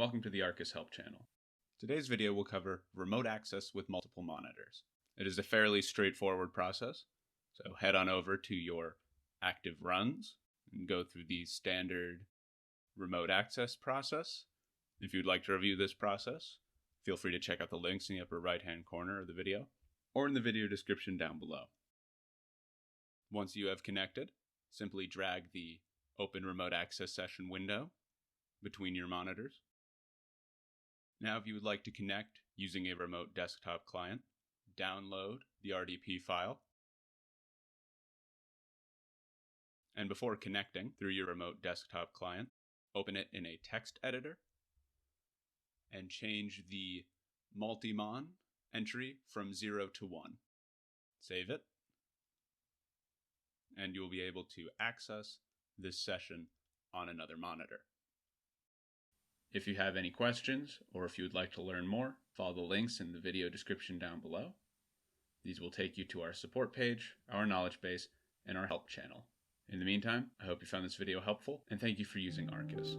welcome to the Arcus help channel. Today's video will cover remote access with multiple monitors. It is a fairly straightforward process, so head on over to your active runs and go through the standard remote access process. If you'd like to review this process, feel free to check out the links in the upper right-hand corner of the video or in the video description down below. Once you have connected, simply drag the Open Remote Access Session window between your monitors. Now, if you would like to connect using a remote desktop client, download the RDP file. And before connecting through your remote desktop client, open it in a text editor and change the multi-mon entry from 0 to 1. Save it, and you will be able to access this session on another monitor. If you have any questions, or if you would like to learn more, follow the links in the video description down below. These will take you to our support page, our knowledge base, and our help channel. In the meantime, I hope you found this video helpful, and thank you for using Arcus.